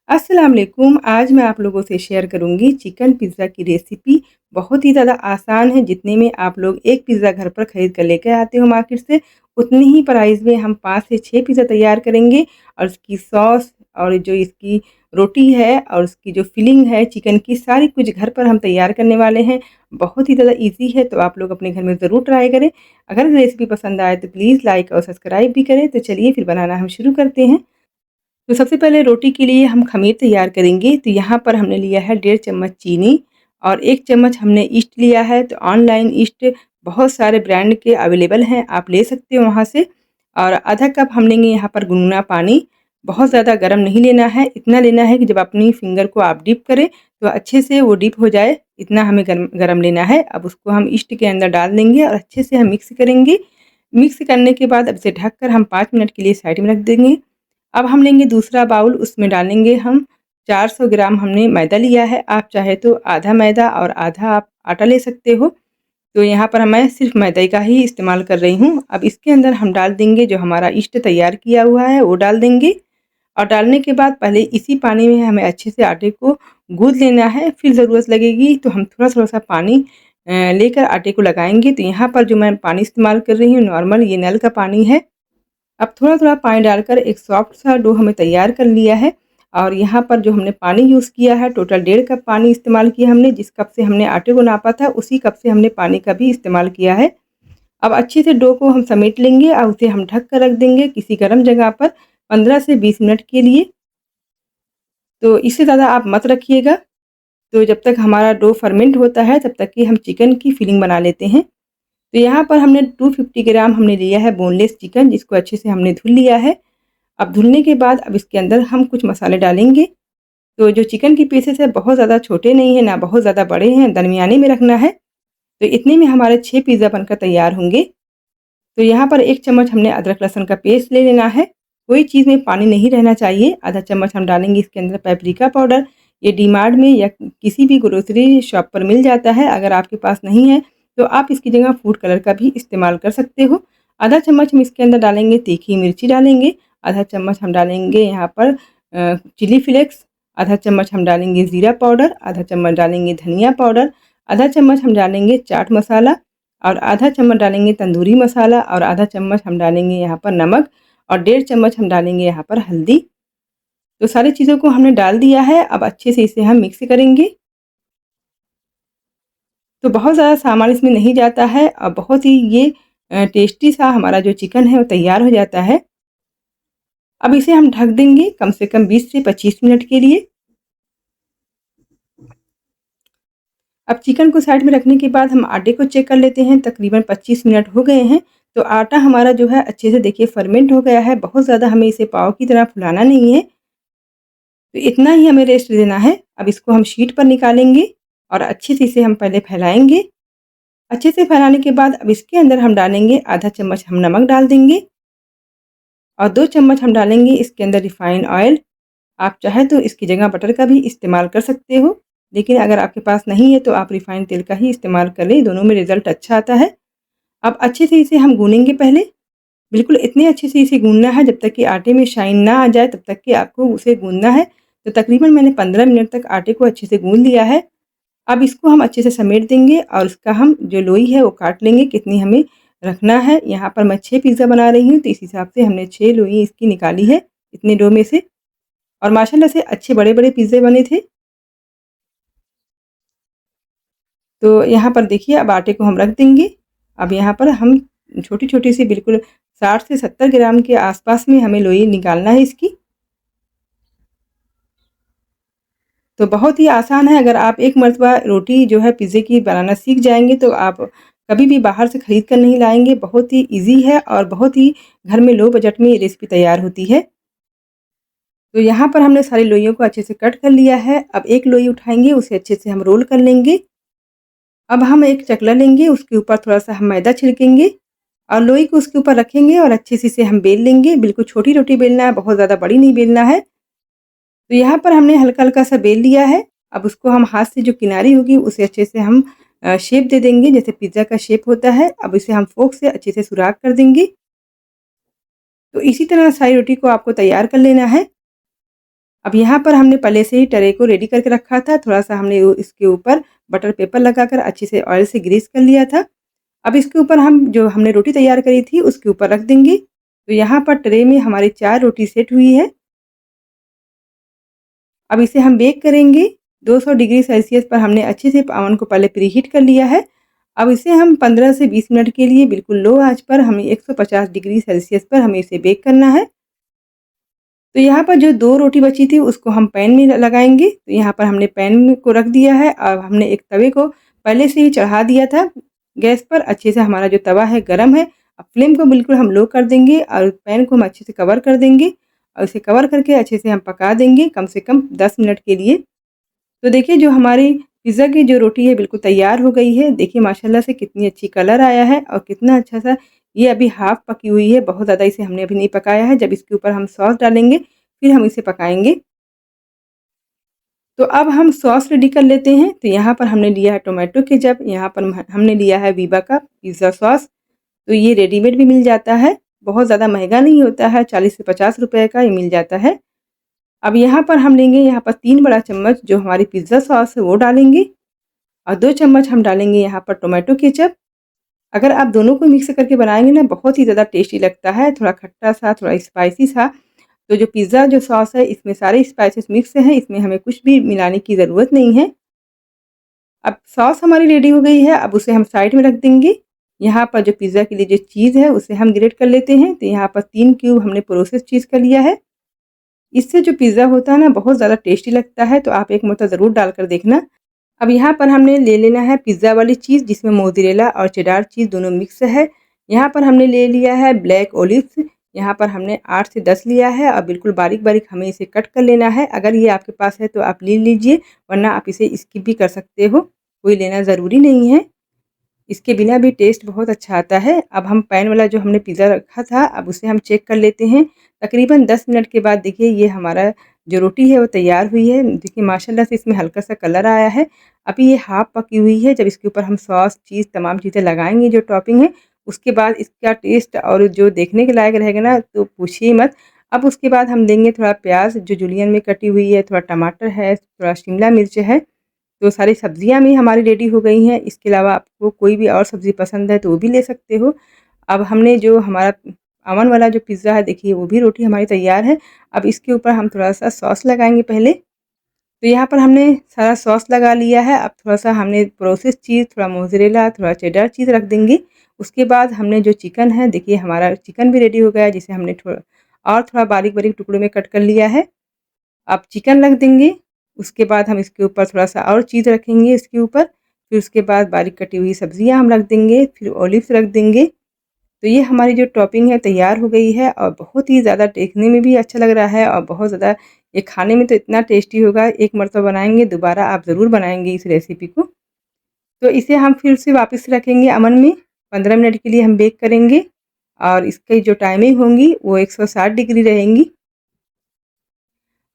अस्सलाम वालेकुम। आज मैं आप लोगों से शेयर करूँगी चिकन पिज़्ज़ा की रेसिपी। बहुत ही ज़्यादा आसान है। जितने में आप लोग एक पिज़्ज़ा घर पर ख़रीद कर लेकर आते हो मार्केट से, उतनी ही प्राइस में हम 5 से 6 पिज़्ज़ा तैयार करेंगे। और उसकी सॉस और जो इसकी रोटी है और उसकी जो फिलिंग है चिकन की, सारी कुछ घर पर हम तैयार करने वाले हैं। बहुत ही ज़्यादा ईज़ी है, तो आप लोग अपने घर में ज़रूर ट्राई करें। अगर रेसिपी पसंद आए तो प्लीज़ लाइक और सब्सक्राइब भी करें। तो चलिए फिर बनाना हम शुरू करते हैं। तो सबसे पहले रोटी के लिए हम ख़मीर तैयार करेंगे। तो यहाँ पर हमने लिया है 1.5 चम्मच चीनी और 1 चम्मच हमने ईस्ट लिया है। तो ऑनलाइन ईस्ट बहुत सारे ब्रांड के अवेलेबल हैं, आप ले सकते हो वहाँ से। और आधा कप हम लेंगे यहाँ पर गुनगुना पानी। बहुत ज़्यादा गर्म नहीं लेना है, इतना लेना है कि जब अपनी फिंगर को आप डिप करें तो अच्छे से वो डिप हो जाए, इतना हमें गर्म लेना है। अब उसको हम ईस्ट के अंदर डाल देंगे और अच्छे से हम मिक्स करेंगे। मिक्स करने के बाद अब इसे ढककर हम 5 मिनट के लिए साइड में रख देंगे। अब हम लेंगे दूसरा बाउल, उसमें डालेंगे हम 400 ग्राम हमने मैदा लिया है। आप चाहे तो आधा मैदा और आधा आप आटा ले सकते हो। तो यहाँ पर मैं सिर्फ मैदे का ही इस्तेमाल कर रही हूँ। अब इसके अंदर हम डाल देंगे जो हमारा ईस्ट तैयार किया हुआ है, वो डाल देंगे। और डालने के बाद पहले इसी पानी में हमें अच्छे से आटे को गूँथ लेना है। फिर ज़रूरत लगेगी तो हम थोड़ा-थोड़ा सा पानी लेकर आटे को लगाएँगे। तो यहाँ पर जो मैं पानी इस्तेमाल कर रही हूँ नॉर्मल, ये नल का पानी है। अब थोड़ा-थोड़ा पानी डालकर एक सॉफ्ट सा डो हमें तैयार कर लिया है। और यहाँ पर जो हमने पानी यूज़ किया है, टोटल 1.5 कप पानी इस्तेमाल किया हमने। जिस कप से हमने आटे को नापा था, उसी कप से हमने पानी का भी इस्तेमाल किया है। अब अच्छे से डो को हम समेट लेंगे और उसे हम ढक कर रख देंगे किसी गर्म जगह पर 15 से 20 मिनट के लिए। तो इससे ज़्यादा आप मत रखिएगा। तो जब तक हमारा डो फर्मेंट होता है, तब तक कि हम चिकन की फिलिंग बना लेते हैं। तो यहाँ पर हमने 250 ग्राम हमने लिया है बोनलेस चिकन, जिसको अच्छे से हमने धुल लिया है। अब धुलने के बाद अब इसके अंदर हम कुछ मसाले डालेंगे। तो जो चिकन की पीसेस है बहुत ज़्यादा छोटे नहीं हैं, ना बहुत ज़्यादा बड़े हैं, दरमियाने में रखना है। तो इतने में हमारे 6 पिज़्ज़ा बनकर तैयार होंगे। तो यहाँ पर 1 चम्मच हमने अदरक लहसुन का पेस्ट ले लेना है। कोई चीज़ में पानी नहीं रहना चाहिए। आधा चम्मच हम डालेंगे इसके अंदर पेपरिका पाउडर। ये डीमार्ट में या किसी भी ग्रोसरी शॉप पर मिल जाता है। अगर आपके पास नहीं है तो आप इसकी जगह फूड कलर का भी इस्तेमाल कर सकते हो। आधा चम्मच हम इसके अंदर डालेंगे तीखी मिर्ची डालेंगे। आधा चम्मच हम डालेंगे यहाँ पर चिली फ्लेक्स। आधा चम्मच हम डालेंगे ज़ीरा पाउडर। आधा चम्मच डालेंगे धनिया पाउडर। आधा चम्मच हम डालेंगे चाट मसाला और आधा चम्मच डालेंगे तंदूरी मसाला और आधा चम्मच हम डालेंगे यहाँ पर नमक और 1.5 चम्मच हम डालेंगे यहाँ पर हल्दी। तो सारी चीज़ों को हमने डाल दिया है। अब अच्छे से इसे हम मिक्स करेंगे। तो बहुत ज़्यादा सामान इसमें नहीं जाता है और बहुत ही ये टेस्टी सा हमारा जो चिकन है वो तैयार हो जाता है। अब इसे हम ढक देंगे कम से कम 20 से 25 मिनट के लिए। अब चिकन को साइड में रखने के बाद हम आटे को चेक कर लेते हैं। तकरीबन 25 मिनट हो गए हैं। तो आटा हमारा जो है अच्छे से देखिए फर्मेंट हो गया है। बहुत ज़्यादा हमें इसे पाव की तरह फुलाना नहीं है। तो इतना ही हमें रेस्ट देना है। अब इसको हम शीट पर निकालेंगे और अच्छे से इसे हम पहले फैलाएँगे। अच्छे से फैलाने के बाद अब इसके अंदर हम डालेंगे आधा चम्मच हम नमक डाल देंगे और 2 चम्मच हम डालेंगे इसके अंदर रिफाइंड ऑयल। आप चाहे तो इसकी जगह बटर का भी इस्तेमाल कर सकते हो, लेकिन अगर आपके पास नहीं है तो आप रिफाइंड तेल का ही इस्तेमाल कर लें, दोनों में रिज़ल्ट अच्छा आता है। अब अच्छे से इसे हम गूँनेंगे पहले, बिल्कुल इतने अच्छे से इसे गूँनना है जब तक कि आटे में शाइन ना आ जाए, तब तक कि आपको उसे गूँनना है। तो तकरीबन मैंने 15 मिनट तक आटे को अच्छे से गूँन लिया है। अब इसको हम अच्छे से समेट देंगे और इसका हम जो लोई है वो काट लेंगे, कितनी हमें रखना है। यहाँ पर मैं 6 पिज़्ज़ा बना रही हूँ, तो इस हिसाब से हमने 6 लोई इसकी निकाली है, इतने डो में से। और माशाल्लाह से अच्छे बड़े-बड़े पिज़्ज़े बने थे। तो यहाँ पर देखिए अब आटे को हम रख देंगे। अब यहाँ पर हम छोटी-छोटी सी बिल्कुल 60 से 70 ग्राम के आस-पास में हमें लोई निकालना है इसकी। तो बहुत ही आसान है। अगर आप एक मर्तबा रोटी जो है पिज़्ज़े की बनाना सीख जाएँगे तो आप कभी भी बाहर से खरीद कर नहीं लाएँगे। बहुत ही ईज़ी है और बहुत ही घर में लो बजट में ये रेसिपी तैयार होती है। तो यहाँ पर हमने सारी लोइयों को अच्छे से कट कर लिया है। अब एक लोई उठाएँगे, उसे अच्छे से हम रोल कर लेंगे। अब हम एक चकला लेंगे, उसके ऊपर थोड़ा-सा हम मैदा छिड़केंगे और लोई को उसके ऊपर रखेंगे और अच्छे से इसे हम बेल लेंगे। बिल्कुल छोटी रोटी बेलना है, बहुत ज़्यादा बड़ी नहीं बेलना है। तो यहाँ पर हमने हल्का-हल्का सा बेल लिया है। अब उसको हम हाथ से जो किनारी होगी उसे अच्छे से हम शेप दे देंगे, जैसे पिज़्ज़ा का शेप होता है। अब इसे हम फ़ोर्क से अच्छे से सुराख कर देंगे। तो इसी तरह सारी रोटी को आपको तैयार कर लेना है। अब यहाँ पर हमने पहले से ही ट्रे को रेडी करके रखा था, थोड़ा-सा हमने इसके ऊपर बटर पेपर लगाकर अच्छे से ऑयल से ग्रीस कर लिया था। अब इसके ऊपर हम जो हमने रोटी तैयार करी थी उसके ऊपर रख देंगे। तो यहाँ पर ट्रे में हमारी 4 रोटी सेट हुई है। अब इसे हम बेक करेंगे। 200 डिग्री सेल्सियस पर हमने अच्छे से ओवन को पहले प्रीहीट कर लिया है। अब इसे हम 15 से 20 मिनट के लिए बिल्कुल लो आँच पर हमें 150 डिग्री सेल्सियस पर हमें इसे बेक करना है। तो यहाँ पर जो 2 रोटी बची थी उसको हम पैन में लगाएँगे। तो यहाँ पर हमने पैन को रख दिया है। अब हमने एक तवे को पहले से ही चढ़ा दिया था गैस पर। अच्छे से हमारा जो तवा है गरम है। अब फ्लेम को बिल्कुल हम लो कर देंगे और पैन को हम अच्छे से कवर कर देंगे और इसे कवर करके अच्छे से हम पका देंगे कम से कम 10 मिनट के लिए। तो देखिए जो हमारी पिज़्ज़ा की जो रोटी है बिल्कुल तैयार हो गई है। देखिए माशाल्लाह से कितनी अच्छी कलर आया है और कितना अच्छा-सा ये अभी हाफ़ पकी हुई है, बहुत ज़्यादा इसे हमने अभी नहीं पकाया है। जब इसके ऊपर हम सॉस डालेंगे फिर हम इसे पकाएँगे। तो अब हम सॉस रेडी कर लेते हैं। तो यहाँ पर हमने लिया है टोमेटो केचप, यहाँ पर हमने लिया है वीबा का पिज़्ज़ा सॉस। तो ये रेडीमेड भी मिल जाता है, बहुत ज़्यादा महँगा नहीं होता है, 40 से 50 रुपए का ये मिल जाता है। अब यहाँ पर हम लेंगे यहाँ पर 3 बड़ा चम्मच जो हमारी पिज़्ज़ा सॉस है वो डालेंगे और 2 चम्मच हम डालेंगे यहाँ पर टोमेटो केचप। अगर आप दोनों को मिक्स करके बनाएँगे ना बहुत ही ज़्यादा टेस्टी लगता है, थोड़ा खट्टा-सा, थोड़ा स्पाइसी सा। तो जो पिज़्ज़ा जो सॉस है इसमें सारे स्पाइसेस मिक्स हैं, इसमें हमें कुछ भी मिलाने की ज़रूरत नहीं है। अब सॉस हमारी रेडी हो गई है, अब उसे हम साइड में रख देंगे। यहाँ पर जो पिज़्ज़ा के लिए जो चीज़ है उसे हम ग्रेट कर लेते हैं। तो यहाँ पर 3 क्यूब हमने प्रोसेस्ड चीज़ का लिया है। इससे जो पिज़्ज़ा होता है ना बहुत ज़्यादा टेस्टी लगता है, तो आप एक मरतबा ज़रूर डालकर देखना। अब यहाँ पर हमने ले लेना है पिज़्ज़ा वाली चीज़ जिसमें मोज़रेला और चेडार चीज़ दोनों मिक्स है। यहाँ पर हमने ले लिया है ब्लैक ओलिव्स, यहाँ पर हमने 8 से 10 लिया है और बिल्कुल बारीक-बारीक हमें इसे कट कर लेना है। अगर ये आपके पास है तो आप ले लीजिए, वरना आप इसे स्किप भी कर सकते हो, कोई लेना ज़रूरी नहीं है। इसके बिना भी टेस्ट बहुत अच्छा आता है। अब हम पैन वाला जो हमने पिज़्ज़ा रखा था, अब उसे हम चेक कर लेते हैं। तकरीबन 10 मिनट के बाद देखिए ये हमारा जो रोटी है वो तैयार हुई है। देखिए माशाल्लाह से इसमें हल्का-सा कलर आया है। अभी ये हाफ़ पकी हुई है, जब इसके ऊपर हम सॉस, चीज़ तमाम चीज़ें लगाएँगे जो टॉपिंग है, उसके बाद इसका टेस्ट और जो देखने के लायक रहेगा ना तो पूछिए मत। अब उसके बाद हम लेंगे थोड़ा प्याज़ जो जूलियन में कटी हुई है, थोड़ा टमाटर है, थोड़ा शिमला मिर्च है। तो सारी सब्जियाँ भी हमारी रेडी हो गई हैं। इसके अलावा आपको कोई भी और सब्ज़ी पसंद है तो वो भी ले सकते हो। अब हमने जो हमारा अवन वाला जो पिज़्ज़ा है देखिए वो भी रोटी हमारी तैयार है। अब इसके ऊपर हम थोड़ा-सा सॉस लगाएँगे पहले। तो यहाँ पर हमने सारा सॉस लगा लिया है। अब थोड़ा-सा हमने प्रोसेस्ड चीज़, थोड़ा मोज़रेला, थोड़ा चेडर चीज़ रख देंगे। उसके बाद हमने जो चिकन है देखिए हमारा चिकन भी रेडी हो गया है, जिसे हमने थोड़ा बारीक-बारीक टुकड़ों में कट कर लिया है। अब चिकन रख देंगे, उसके बाद हम इसके ऊपर थोड़ा-सा और चीज़ रखेंगे इसके ऊपर, फिर उसके बाद बारीक कटी हुई सब्जियाँ हम रख देंगे, फिर ऑलिव्स रख देंगे। तो ये हमारी जो टॉपिंग है तैयार हो गई है और बहुत ही ज़्यादा देखने में भी अच्छा लग रहा है और बहुत ज़्यादा ये खाने में तो इतना टेस्टी होगा, एक मरतबा बनाएँगे दोबारा आप ज़रूर बनाएँगे इस रेसिपी को। तो इसे हम फिर से वापस रखेंगे अवन में, 15 मिनट के लिए हम बेक करेंगे और इसकी जो टाइमिंग होंगी वो 160 डिग्री रहेंगी।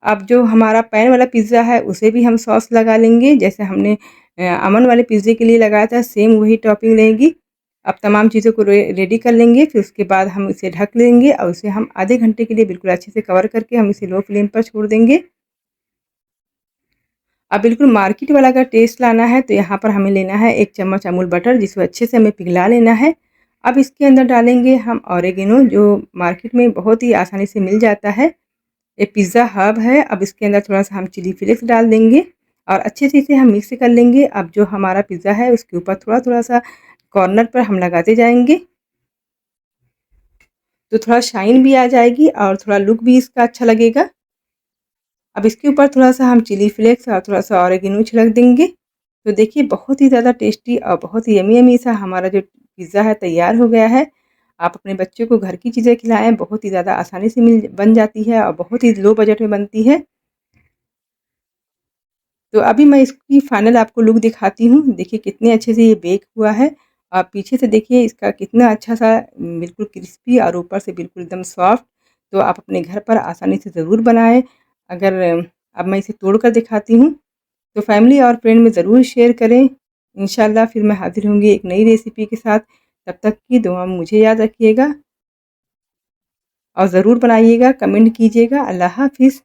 अब जो हमारा पैन वाला पिज़्ज़ा है उसे भी हम सॉस लगा लेंगे, जैसे हमने अमन वाले पिज़्ज़े के लिए लगाया था सेम वही टॉपिंग रहेगी। अब तमाम चीज़ों को रेडी कर लेंगे, फिर उसके बाद हम इसे ढक लेंगे और उसे हम आधे घंटे के लिए बिल्कुल अच्छे से कवर करके हम इसे लो फ्लेम पर छोड़ देंगे। अब बिल्कुल मार्केट वाला अगर टेस्ट लाना है तो यहाँ पर हमें लेना है 1 चम्मच अमूल बटर, जिसको अच्छे से हमें पिघला लेना है। अब इसके अंदर डालेंगे हम ऑरिगेनो, जो मार्केट में बहुत ही आसानी से मिल जाता है। ये पिज़्ज़ा हब है। अब इसके अंदर थोड़ा-सा हम चिली फ्लेक्स डाल देंगे और अच्छे से इसे हम मिक्स कर लेंगे। अब जो हमारा पिज़्ज़ा है उसके ऊपर थोड़ा-थोड़ा सा कॉर्नर पर हम लगाते जाएँगे, तो थोड़ा शाइन भी आ जाएगी और थोड़ा लुक भी इसका अच्छा लगेगा। अब इसके ऊपर थोड़ा-सा हम चिली फ्लेक्स और थोड़ा-सा ऑरिगेनो छिड़क देंगे। तो देखिए बहुत ही ज़्यादा टेस्टी और बहुत ही यम्मी-यम्मी सा हमारा जो पिज़्ज़ा है तैयार हो गया है। आप अपने बच्चों को घर की चीज़ें खिलाएँ, बहुत ही ज़्यादा आसानी से बन जाती है और बहुत ही लो बजट में बनती है। तो अभी मैं इसकी फाइनल आपको लुक दिखाती हूँ। देखिए कितने अच्छे से ये बेक हुआ है और पीछे से देखिए इसका कितना अच्छा-सा बिल्कुल क्रिस्पी और ऊपर से बिल्कुल एकदम सॉफ्ट। तो आप अपने घर पर आसानी से ज़रूर बनाएँ। अगर अब मैं इसे तोड़ कर दिखाती हूँ, तो फैमिली और फ्रेंड में ज़रूर शेयर करें। इंशाल्लाह फिर मैं हाज़िर होंगी एक नई रेसिपी के साथ। तब तक की दुआ में मुझे याद रखिएगा और ज़रूर बनाइएगा, कमेंट कीजिएगा। अल्लाह हाफ़िज़।